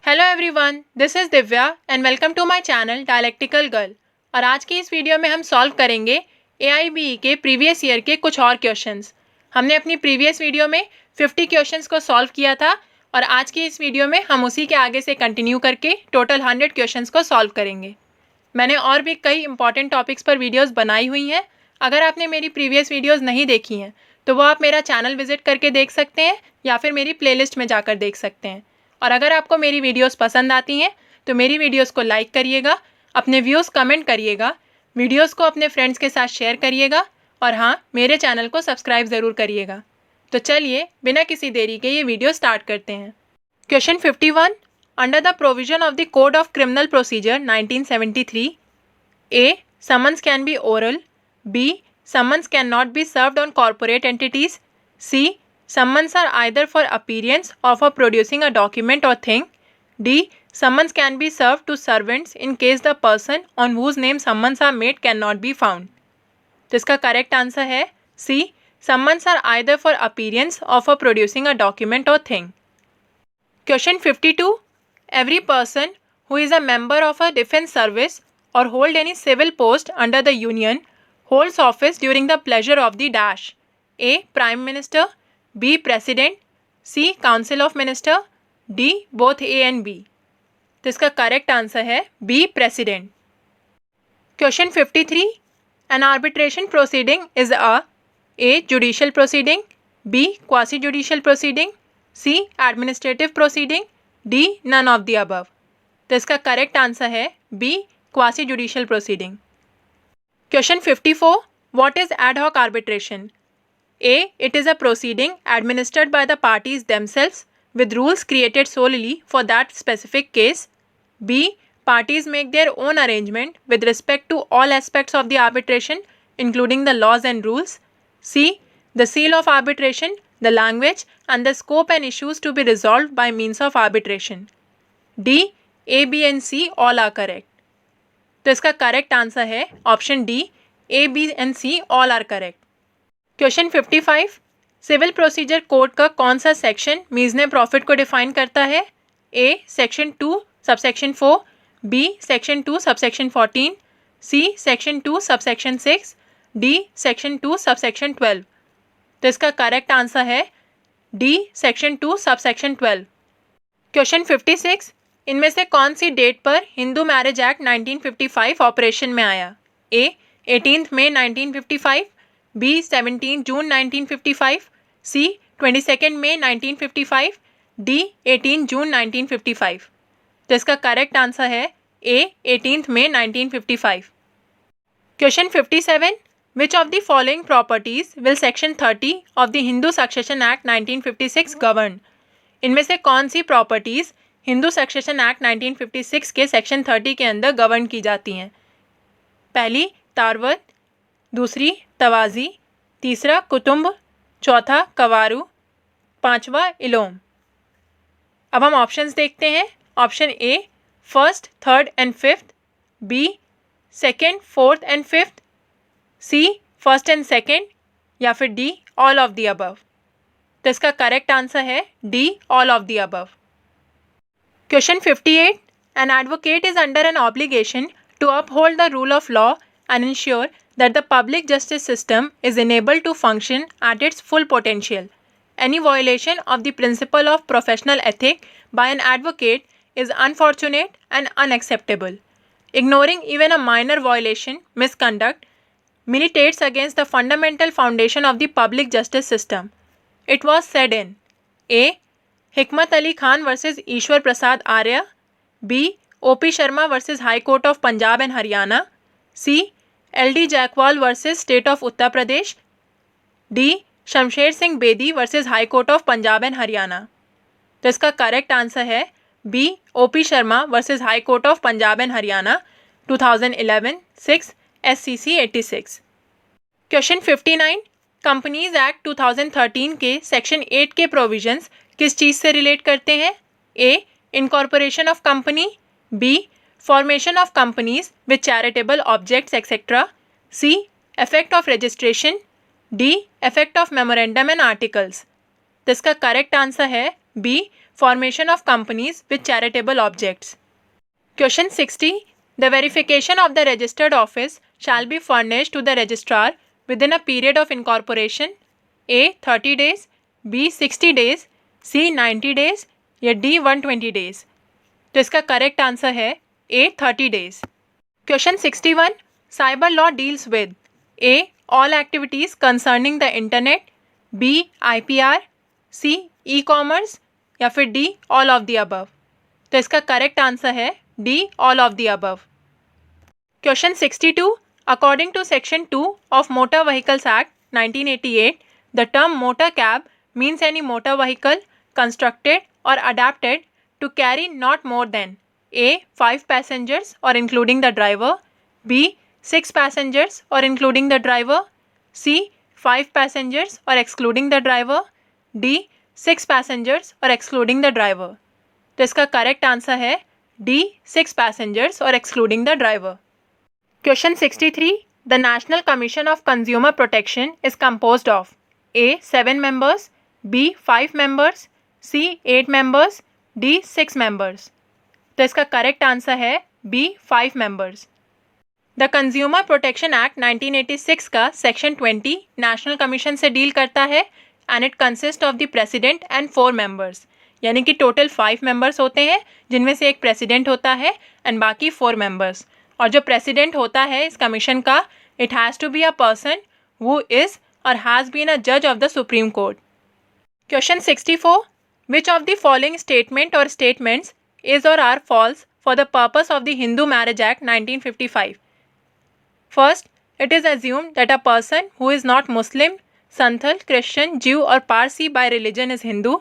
Hello everyone, this is Divya and welcome to my channel dialectical girl. और आज की इस वीडियो में हम सॉल्व करेंगे AIBE के प्रीवियस ईयर के कुछ और क्वेश्चंस। हमने अपनी प्रीवियस वीडियो में 50 क्वेश्चंस को सॉल्व किया था और आज की इस वीडियो में हम उसी के आगे से कंटिन्यू करके टोटल 100 क्वेश्चंस को सॉल्व करेंगे। मैंने और भी कई इंपॉर्टेंट टॉपिक्स पर वीडियोज़ बनाई हुई हैं। अगर आपने मेरी प्रीवियस वीडियोज़ नहीं देखी हैं तो वो आप मेरा चैनल विजिट करके देख सकते हैं या फिर मेरी प्लेलिस्ट में जाकर देख सकते हैं। और अगर आपको मेरी वीडियोस पसंद आती हैं तो मेरी वीडियोस को लाइक करिएगा, अपने व्यूज़ कमेंट करिएगा, वीडियोस को अपने फ्रेंड्स के साथ शेयर करिएगा और हाँ, मेरे चैनल को सब्सक्राइब ज़रूर करिएगा। तो चलिए बिना किसी देरी के ये वीडियो स्टार्ट करते हैं। Question 51, under the provision of the code of criminal procedure 1973, A. Summons can be oral. B. Summons cannot be served on corporate entities. C. Summons are either for appearance or for producing a document or thing. D. Summons can be served to servants in case the person on whose name summons are made cannot be found. तो इसका correct answer है C. Summons are either for appearance or for producing a document or thing. Question 52. Every person who is a member of a defense service or hold any civil post under the union holds office during the pleasure of the dash. A. Prime Minister. B. President. C. Council of Minister. D. Both A and B. तो इसका correct answer है B. President. Question 53. An arbitration proceeding is A. Judicial proceeding. B. Quasi-judicial proceeding. C. Administrative proceeding. D. None of the above. तो इसका correct answer है B. Quasi-judicial proceeding. Question 54. What is ad hoc arbitration? A. It is a proceeding administered by the parties themselves with rules created solely for that specific case. B. Parties make their own arrangement with respect to all aspects of the arbitration, including the laws and rules. C. The seal of arbitration, the language, and the scope and issues to be resolved by means of arbitration. D. A, B and C all are correct. तो इसका correct answer है option D, A, B and C all are correct. Question 55. Civil procedure code का कौन सा section mesne profit को define करता है? A. Section 2 subsection 4. B. Section 2 subsection 14. C. Section 2 subsection 6. D. Section 2 subsection 12. तो इसका correct answer है D. Section 2 subsection 12. Question 56. इनमें से कौन सी डेट पर हिंदू मैरिज एक्ट 1955 ऑपरेशन में आया? A. 18 मई 1955. B. 17 जून 1955. C. 22 मई 1955. D. 18 जून 1955. तो इसका करेक्ट आंसर है A. 18 मई 1955. Question 57. Which of the following properties will Section 30 of the Hindu Succession Act 1956 govern? इनमें से कौन सी प्रॉपर्टीज़ हिंदू सक्सेशन एक्ट 1956 के सेक्शन 30 के अंदर गवर्न की जाती हैं? पहली तारवत, दूसरी तवाज़ी, तीसरा कुटुंब, चौथा कवारू, पांचवा इलोम. अब हम ऑप्शंस देखते हैं. Option A first, third and fifth. B second, fourth and fifth. C first and second. या फिर D all of the above. तो इसका करेक्ट आंसर है D all of the above. Question 58. An advocate is under an obligation to uphold the rule of law and ensure that the public justice system is enabled to function at its full potential. Any violation of the principle of professional ethic by an advocate is unfortunate and unacceptable. Ignoring even a minor violation, misconduct, militates against the fundamental foundation of the public justice system. It was said in A. Hikmat Ali Khan versus Ishwar Prasad Arya. B. OP Sharma versus high court of Punjab and Haryana. C. LD Jaikwal versus state of Uttar Pradesh. D. Shamsher Singh Bedi versus high court of Punjab and Haryana. तो इसका correct answer है B. OP Sharma versus high court of Punjab and Haryana 2011 6 SCC 86. Question 59. Companies act 2013 के section 8 के provisions किस चीज़ से relate करते हैं? A. Incorporation of company. B. Formation of companies with charitable objects etcetera. C. Effect of registration. D. Effect of memorandum and articles. तो इसका correct answer है B. Formation of companies with charitable objects. Question 60. The verification of the registered office shall be furnished to the registrar within a period of incorporation. A. 30 days, B. 60 days, C. 90 days या D. 120 days. तो इसका correct answer है A. 30 days. Question 61. Cyber law deals with A. all activities concerning the internet, B. IPR, C. e-commerce या फिर D. all of the above. तो इसका correct answer है D. all of the above. Question 62. According to Section 2 of Motor Vehicles Act 1988, the term motor cab means any motor vehicle constructed or adapted to carry not more than A. 5 passengers or including the driver, B. 6 passengers or including the driver, C. 5 passengers or excluding the driver, D. 6 passengers or excluding the driver. तो इसका correct answer है D. 6 passengers or excluding the driver. Question 63. The National Commission of Consumer Protection is composed of A. 7 members, B. 5 members, C. 8 members, D. 6 members. तो इसका correct answer है B. 5 members. The consumer protection act 1986 का section 20 national commission से deal करता है and it consist of the president and 4 members. यानी कि total 5 members होते हैं जिनमें से एक प्रेसिडेंट होता है एंड बाकी 4 members. और जो प्रेसिडेंट होता है इस कमीशन का, it has to be a person who is or has been a जज of the supreme court. Question 64. Which of the following statement or statements is or are false for the purpose of the Hindu marriage act 1955? First, it is assumed that a person who is not Muslim, Santhal, Christian, Jew or Parsi by religion is Hindu.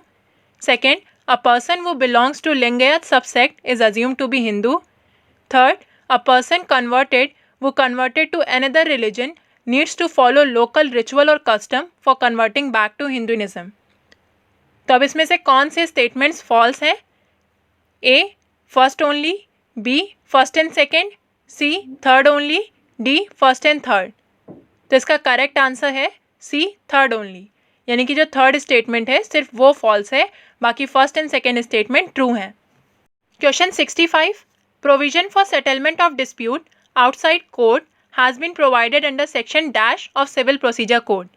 Second, a person who belongs to Lingayat subsect is assumed to be Hindu. Third, a person who converted to another religion needs to follow local ritual or custom for converting back to Hinduism. तो अब इसमें से कौन से statements false हैं? A. First only, B. First and second, C. Third only, D. First and third. तो इसका correct answer है C. Third only. यानी कि जो थर्ड स्टेटमेंट है सिर्फ वो फॉल्स है, बाकी first and second statement true हैं. Question 65. Provision for settlement of dispute outside court has been provided under section dash of civil procedure code.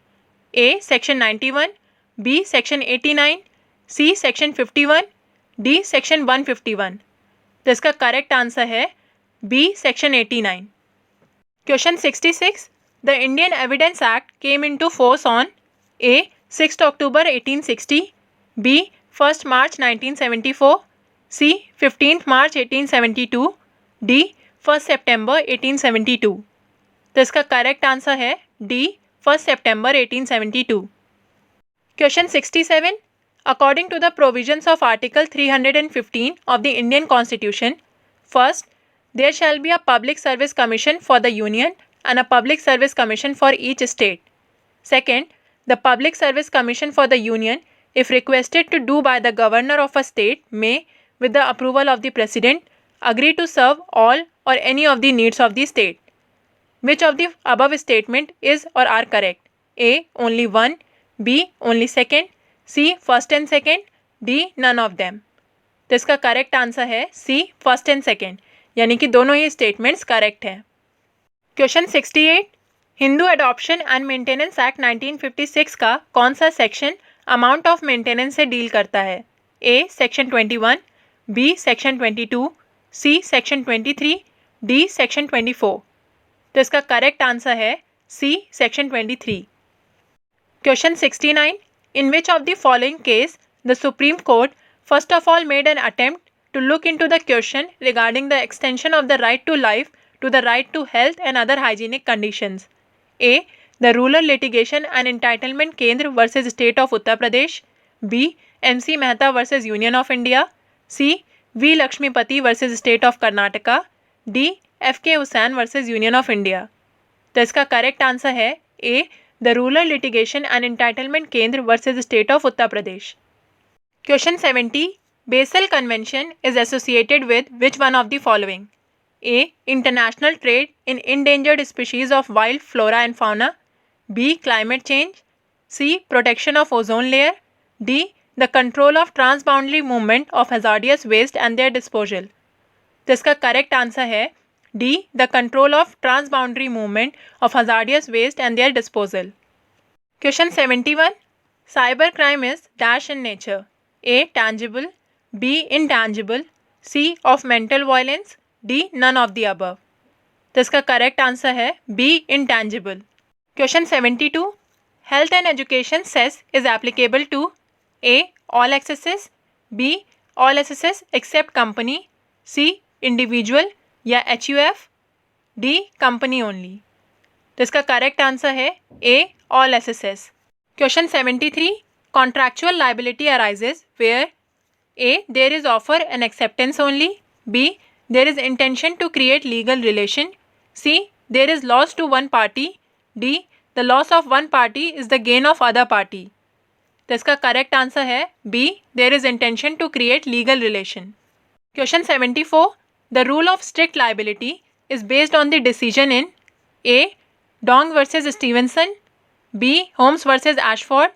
A. Section 91, B. Section 89, C. Section 51, D. Section 151. तो इसका correct answer है B. Section 89. Question 66. The Indian Evidence Act came into force on A. 6th October 1860, B. 1st March 1974, C. 15th March 1872, D. 1st September 1872. तो इसका correct answer है D. 1st September 1872. Question 67. According to the provisions of Article 315 of the Indian Constitution, first, there shall be a public service commission for the union and a public service commission for each state. Second, the public service commission for the union, if requested to do by the governor of a state, may, with the approval of the president, agree to serve all or any of the needs of the state. Which of the above statement is or are correct? A. Only one, B. Only second, C. First and second, D. None of them. तो इसका correct answer है C. First and second. यानी कि दोनों ही statements correct हैं. Question 68. Hindu adoption and maintenance act 1956 का कौन सा सेक्शन अमाउंट ऑफ मेंटेनेंस से डील करता है? A. Section 21, B. Section 22, C. Section 23, D. Section 24. तो इसका करेक्ट आंसर है C. Section 23. Question 69. In which of the following case the supreme court first of all made an attempt to look into the question regarding the extension of the right to life to the right to health and other hygienic conditions? A. The Rural Litigation and Entitlement Kendra versus State of Uttar Pradesh, B. MC Mehta versus Union of India, C. V. Lakshmipati versus State of Karnataka, D. F.K. Hussain versus Union of India. तो इसका correct answer है A. The Rural Litigation and Entitlement Kendra versus State of Uttar Pradesh. Question 70. Basel Convention is associated with which one of the following? A. International trade in endangered species of wild flora and fauna, B. Climate change, C. Protection of ozone layer, D. The control of transboundary movement of hazardous waste and their disposal. तो इसका correct answer है D, the control of transboundary movement of hazardous waste and their disposal. Question 71, cyber crime is dash in nature, A tangible, B intangible, C of mental violence, D none of the above. तो इसका correct answer है B intangible। Question 72, health and education cess is applicable to A all assessees, B all assessees except company, C individual या HUF, D company only. तो इसका correct answer है A all assessees. Question 73, contractual liability arises where A there is offer and acceptance only, B there is intention to create legal relation, C there is loss to one party, D the loss of one party is the gain of other party. तो इसका correct answer है B, there is intention to create legal relation. Question 74, the rule of strict liability is based on the decision in A Donoghue versus Stevenson, B Holmes versus Ashford,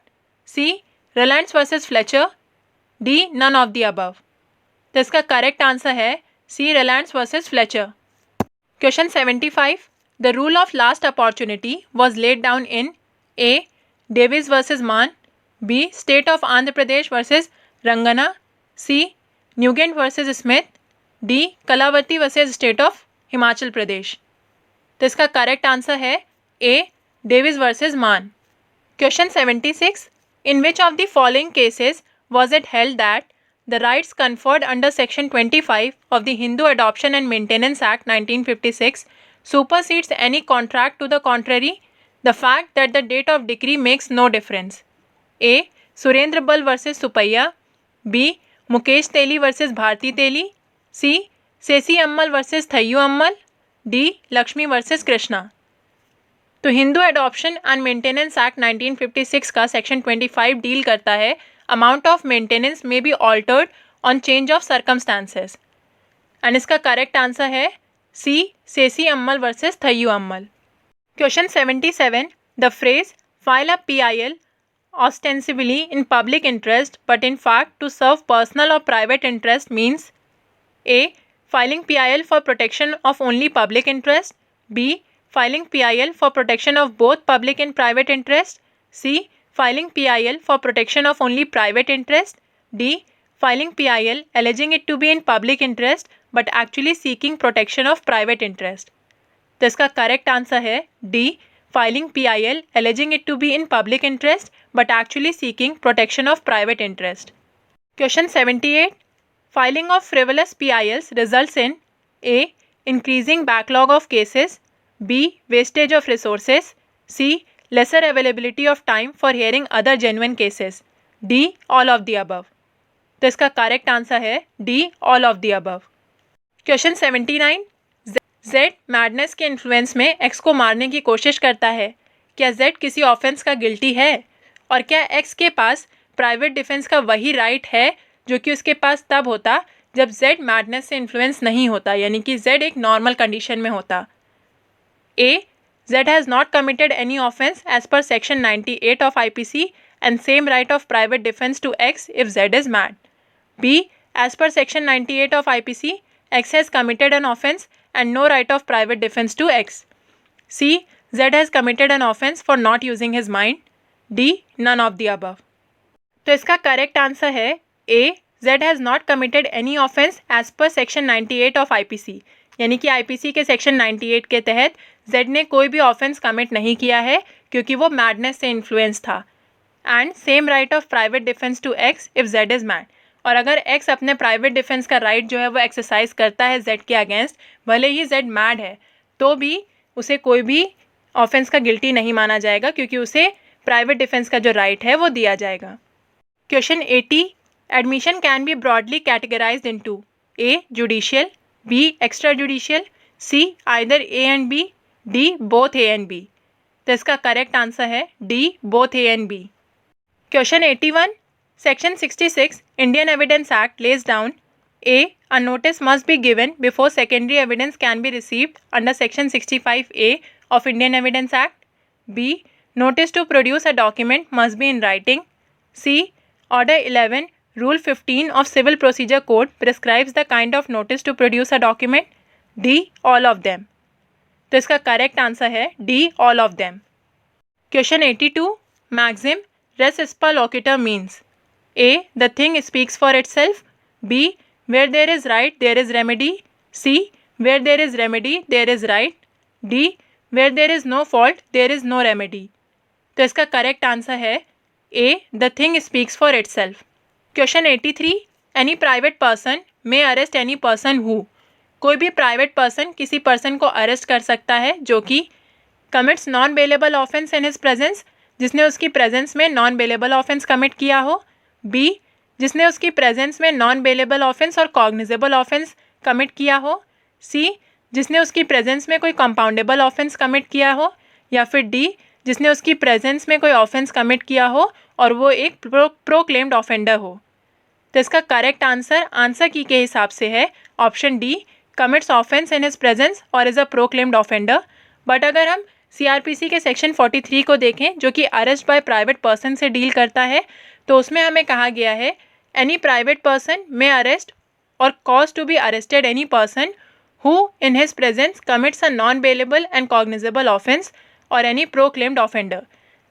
C Rylands versus Fletcher, D none of the above. तो इसका correct answer है C, Rylands versus Fletcher. Question 75, the rule of last opportunity was laid down in A Davies versus Mann, B state of Andhra Pradesh versus Rangana, C Nugent versus Smith, D Kalavati versus state of Himachal Pradesh. तो इसका correct answer है A Davies versus Mann. Question 76, in which of the following cases was it held that the rights conferred under Section 25 of the Hindu Adoption and Maintenance Act 1956 supersedes any contract to the contrary, the fact that the date of decree makes no difference? A. Surendra Bal versus Supaiya, B. Mukesh Teli versus Bharti Teli, C. Sesi Ammal versus Thayyu Ammal, D. Lakshmi versus Krishna। तो Hindu adoption and maintenance act 1956 का section 25 deal करता है amount of maintenance may be altered on change of circumstances, and इसका correct answer है C, Sesi Ammal versus Thayyu Ammal. Question 77, the phrase file a PIL ostensibly in public interest but in fact to serve personal or private interest means A. Filing PIL for protection of only public interest, B. Filing PIL for protection of both public and private interest, C. Filing PIL for protection of only private interest, D. Filing PIL alleging it to be in public interest but actually seeking protection of private interest। तो इसका correct answer है D. Filing PIL alleging it to be in public interest but actually seeking protection of private interest। Question 78, filing of frivolous PILs results in A. Increasing backlog of cases, B. Wastage of resources, C. Lesser availability of time for hearing other genuine cases, D. All of the above। तो इसका correct answer है D. All of the above। Question 79, Z madness के influence में X को मारने की कोशिश करता है। क्या Z किसी ऑफेंस का गिल्टी है? और क्या X के पास प्राइवेट डिफेंस का वही राइट है जो कि उसके पास तब होता जब Z मैडनेस से इन्फ्लुएंस नहीं होता, यानी कि Z एक नॉर्मल कंडीशन में होता? A. Z has not committed any offense as per section 98 of IPC and same right of private defense to X if Z is mad. B. As per section 98 of IPC, X has committed an offense and no right of private defense to X. C. Z has committed an offense for not using his mind. D. None of the above। तो इसका correct answer है A. Z has not committed any offense as per section 98 of IPC, यानी कि IPC के section 98 के तहत Z ने कोई भी ऑफेंस कमिट नहीं किया है क्योंकि वो मैडनेस से इन्फ्लुएंस था। And same right of private defence to X if Z is mad. और अगर X अपने प्राइवेट डिफेंस का राइट जो है वो एक्सरसाइज करता है Z के अगेंस्ट, भले ही Z मैड है तो भी उसे कोई भी ऑफेंस का गिल्टी नहीं माना जाएगा क्योंकि उसे प्राइवेट डिफेंस का जो राइट है वो दिया जाएगा। Question 80, admission can be broadly categorised into A. Judicial, B. Extra judicial, C. Either A and B, D. Both A and B। तो इसका करेक्ट आंसर है D. Both A and B। Question 81, section 66 Indian evidence act lays down A. A notice must be given before secondary evidence can be received under section 65A of Indian Evidence Act. B. Notice to produce a document must be in writing. C. Order 11, Rule 15 of Civil Procedure Code prescribes the kind of notice to produce a document. D. All of them. तो इसका correct answer है D. All of them. Question 82. Maxim res ispa loquitur means A. The thing speaks for itself. B. Where there is right, there is remedy. C. Where there is remedy, there is right. D. Where there is no fault, there is no remedy. तो इसका correct answer है A. The thing speaks for itself. Question 83. Any private person may arrest any person who. कोई भी private person किसी person को arrest कर सकता है जो कि commits non bailable offence in his presence, जिसने उसकी प्रेजेंस में नॉन बेलेबल ऑफेंस कमिट किया हो. बी. जिसने उसकी प्रेजेंस में नॉन बेलेबल ऑफेंस और कॉग्निजेबल ऑफेंस कमिट किया हो. सी. जिसने उसकी प्रेजेंस में कोई कंपाउंडेबल ऑफेंस कमिट किया हो. या फिर डी. जिसने उसकी प्रेजेंस में कोई ऑफेंस कमिट किया हो और वो एक प्रोक्लेम्ड ऑफेंडर हो. तो इसका करेक्ट आंसर की के हिसाब से है option D, commits offence in his presence और is a proclaimed offender. But अगर हम CRPC के सेक्शन 43 को देखें जो कि अरेस्ट बाय प्राइवेट पर्सन से डील करता है, तो उसमें हमें कहा गया है any private person may arrest और cause to be arrested any person who in his presence commits a non bailable and cognizable offence और एनी प्रोक्लेम्ड ऑफेंडर.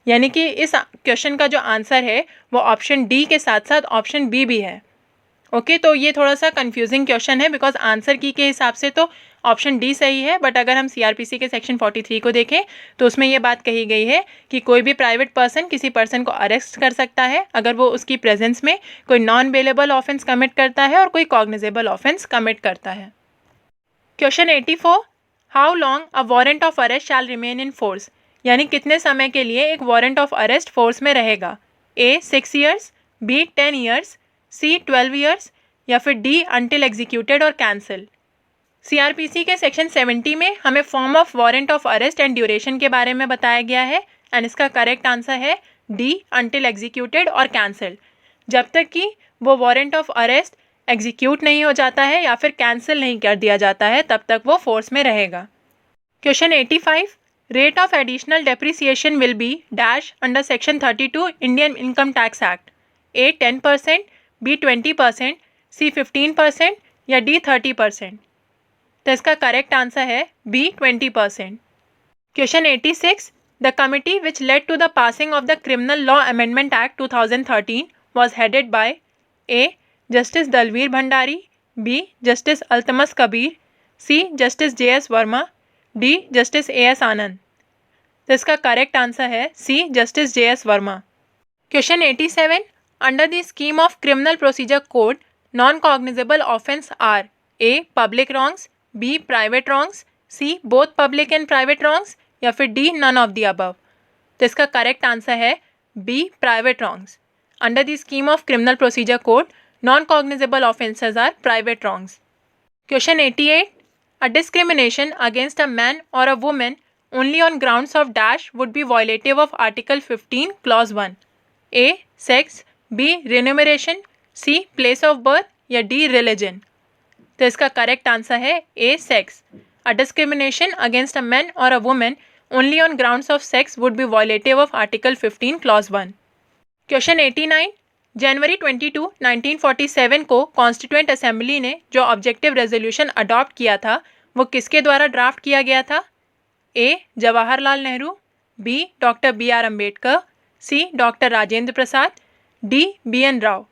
यानी कि इस क्वेश्चन का जो आंसर है वो ऑप्शन डी के साथ साथ ऑप्शन बी भी है. ओके तो ये थोड़ा सा कंफ्यूजिंग क्वेश्चन है बिकॉज आंसर की के हिसाब से तो ऑप्शन डी सही है, बट अगर हम CRPC के सेक्शन 43 को देखें तो उसमें ये बात कही गई है कि कोई भी प्राइवेट पर्सन किसी पर्सन को अरेस्ट कर सकता है अगर वो उसकी प्रेजेंस में कोई नॉन बेलेबल ऑफेंस कमिट करता है और कोई कॉग्निजेबल ऑफेंस कमिट करता है. Question 84. How long a warrant of arrest shall remain in force. यानी कितने समय के लिए एक वारंट ऑफ अरेस्ट फोर्स में रहेगा. A. 6 years, B. 10 years, C. 12 years या फिर D. until executed और कैंसिल. CRPC के सेक्शन 70 में हमें form of warrant of arrest and duration के बारे में बताया गया है एंड इसका करेक्ट आंसर है D. until executed और कैंसिल. जब तक कि वो वारंट ऑफ अरेस्ट एग्जीक्यूट नहीं हो जाता है या फिर कैंसिल नहीं कर दिया जाता है तब तक वो फोर्स में रहेगा. Question 85. Rate of additional depreciation will be dash under section 32 Indian Income Tax Act. A. 10%, B. 20%, C. 15% या D. 30%. तो इसका करेक्ट आंसर है B. 20%. Question 86. The committee which led to the passing of the Criminal Law Amendment Act 2013 was headed by A. Justice Dalveer Bhandari, B. Justice Altamas Kabir, C. Justice J.S. Verma, D. Justice A.S. Anand. तो इसका correct answer है C. Justice J.S. Verma. Question 87. Under the scheme of criminal procedure code non cognizable offence are A. Public wrongs, B. Private wrongs, C. Both public and private wrongs या फिर D. None of the above. तो इसका correct answer है B. Private wrongs. Under the scheme of criminal procedure code non cognizable offences are private wrongs. Question 88. A discrimination against a man or a woman only on grounds of dash would be violative of Article 15, Clause 1. A. Sex, B. Remuneration, C. Place of birth या D. Religion. तो इसका correct answer है A. Sex. A discrimination against a man or a woman only on grounds of sex would be violative of Article 15, Clause 1. Question 89. जनवरी 22, 1947 को constituent assembly ने जो objective resolution adopt किया था वो किसके द्वारा ड्राफ्ट किया गया था. A. Jawaharlal Nehru, B. Doctor B.R. Ambedkar, C. Doctor Rajendra Prasad, D. B.N. Rao.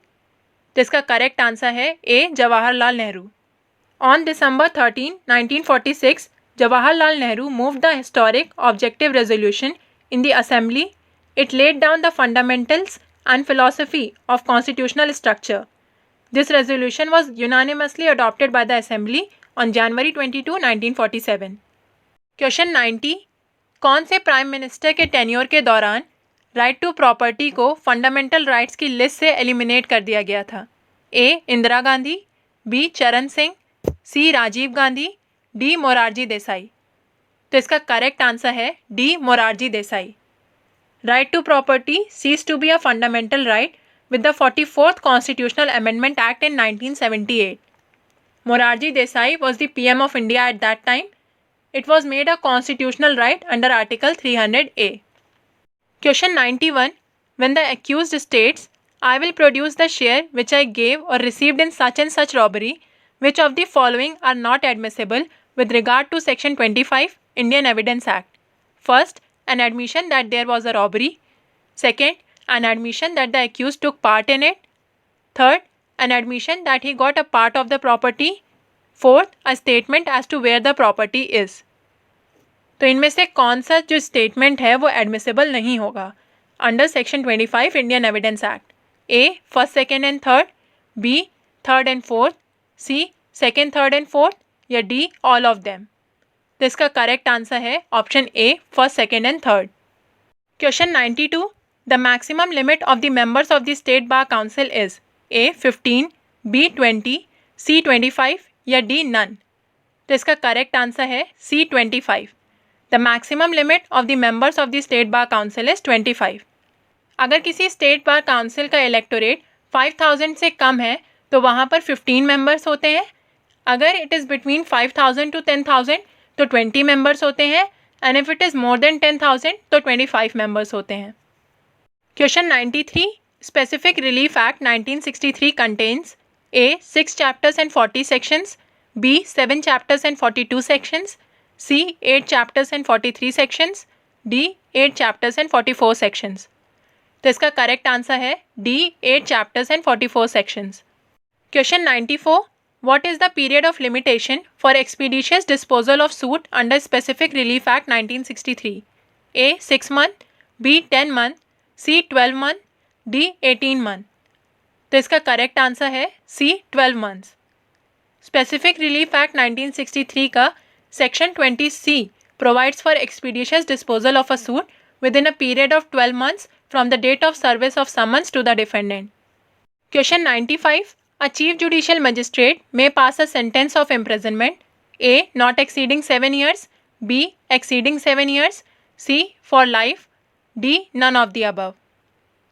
तो इसका करेक्ट आंसर है A. Jawaharlal Nehru. On December 13, 1946, Jawaharlal Nehru moved the historic objective resolution in the assembly. It laid down the fundamentals and philosophy of constitutional structure. This resolution was unanimously adopted by the Assembly on January 22, 1947. Question 90. कौन से prime minister के tenure के दौरान right to property को fundamental rights की list से eliminate कर दिया गया था. A. इंदिरा गांधी, B. चरण सिंह, C. राजीव गांधी, D. मोरारजी देसाई. तो इसका करेक्ट आंसर है D. Morarji Desai. Right to property ceased to be a fundamental right with the 44th Constitutional Amendment Act in 1978. Morarji Desai was the PM of India at that time. It was made a constitutional right under Article 300A. Question 91. When the accused states, I will produce the share which I gave or received in such and such robbery. Which of the following are not admissible with regard to Section 25 Indian Evidence Act? First, an admission that there was a robbery. Second, an admission that the accused took part in it. Third, an admission that he got a part of the property. Fourth, a statement as to where the property is. तो इनमें से कौन सा जो statement है वो admissible नहीं होगा under section 25 Indian evidence act? A first second and third, B third and fourth, C second third and fourth, या डी ऑल ऑफ देम? तो इसका करेक्ट आंसर है option A first second and third. Question 92, the maximum limit of the members of the state bar council is A 15, B 20, C 25 या D none? तो इसका correct answer है C 25। The maximum limit of the members of the state bar council is 25। अगर किसी state bar council का electorate 5000 से कम है तो वहाँ पर 15 मेंबर्स होते हैं। अगर इट इज़ बिटवीन 5000 टू 10,000 तो 20 मेंबर्स होते हैं, and if it is more than 10,000 तो 25 मेंबर्स होते हैं। Question 93, specific relief act 1963 contains A 6 chapters and 40 sections, B 7 chapters and 42 sections, C 8 chapters and 43 sections, D 8 chapters and 44 sections? तो इसका correct answer है D 8 chapters and 44 sections. Question 94, what is the period of limitation for expeditious disposal of suit under specific relief act 1963? A 6 month, B 10 month, C 12 month, D 18 month? तो इसका correct answer है सी 12 months. Specific relief act 1963 का section 20C provides for expeditious disposal of a suit within a period of 12 months from the date of service of summons to the defendant. Question 95, a chief judicial magistrate may pass a sentence of imprisonment A not exceeding 7 years, B exceeding 7 years, C for life, D none of the above?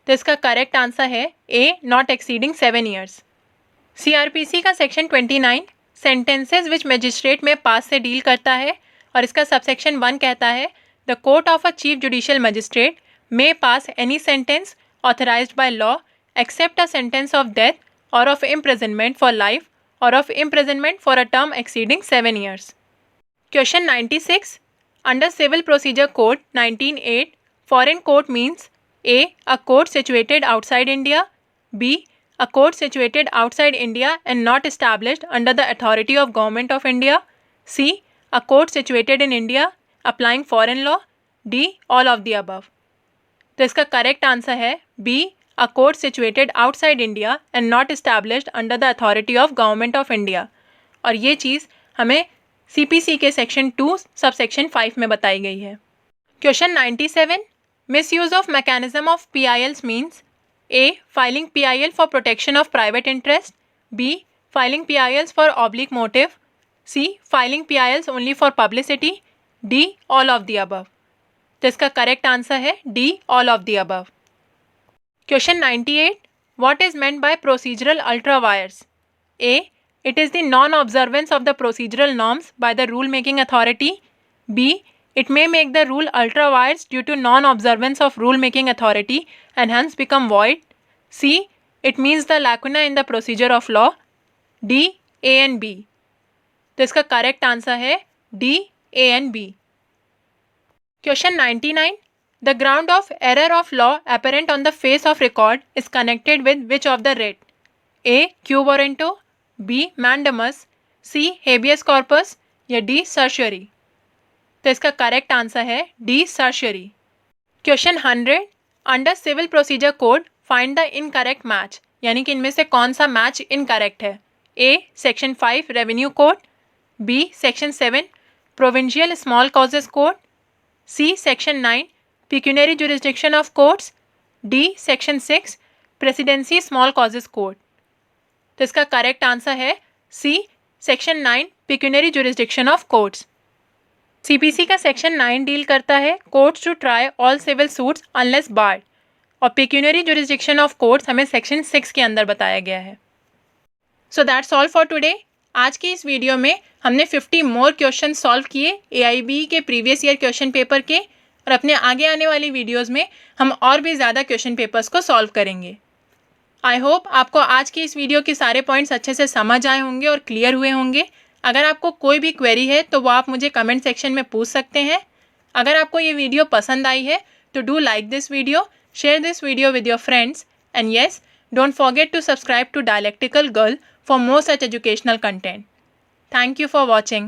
तो इसका correct answer है A not exceeding 7 years। CRPC का section 29 sentences विच magistrate में पास से deal करता है, और इसका सबसेक्शन 1 कहता है the court of a chief judicial magistrate may pass any sentence authorised by law except a sentence of death or of imprisonment for life or of imprisonment for a term exceeding 7 years। Question 96, under civil procedure code 1908 foreign court means A a court situated outside India, B a court situated outside India and not established under the authority of Government of India, C a court situated in India applying foreign law, D all of the above? तो इसका correct answer है B a court situated outside India and not established under the authority of Government of India, और ये चीज़ हमें CPC के section 2 subsection 5 में बताई गई है। Question 97, misuse of mechanism of PILs means A filing PIL for protection of private interest, B filing PILs for oblique motive, C filing PILs only for publicity, D all of the above? तो इसका correct answer है D all of the above। Question 98, what is meant by procedural ultra vires? A it is the non-observance of the procedural norms by the rule making authority, B it may make the rule ultra vires due to non-observance of rule making authority and hence become void, C it means the lacuna in the procedure of law, D A and B? तो इसका correct answer है D A and B। Question 99, the ground of error of law apparent on the face of record is connected with which of the writ? A quo warranto, B mandamus, C habeas corpus या D certiorari? तो इसका correct answer है D certiorari. Question 100, under civil procedure code find the incorrect match, यानी कि इनमें से कौन सा मैच इनकरेक्ट है? A section 5 revenue code, B section 7 provincial small causes code, C section 9 pecuniary jurisdiction of courts, D section 6 presidency small causes code? तो इसका correct answer है C section 9 pecuniary jurisdiction of courts. CPC का section 9 deal करता है courts to try all civil suits unless barred, और pecuniary jurisdiction of courts हमें section 6 के अंदर बताया गया है। So that's all for today. आज की इस वीडियो में हमने 50 मोर क्वेश्चन सॉल्व किए AIB के प्रीवियस ईयर क्वेश्चन पेपर के, और अपने आगे आने वाली वीडियोज़ में हम और भी ज़्यादा क्वेश्चन पेपर्स को सॉल्व करेंगे। आई होप आपको आज की इस वीडियो के सारे पॉइंट्स अच्छे से समझ आए होंगे और क्लियर हुए होंगे। अगर आपको कोई भी क्वेरी है तो वो आप मुझे कमेंट सेक्शन में पूछ सकते हैं। अगर आपको ये वीडियो पसंद आई है तो do like this video, share this video with your friends and yes, don't forget to subscribe to dialectical girl for more such educational content. Thank you for watching.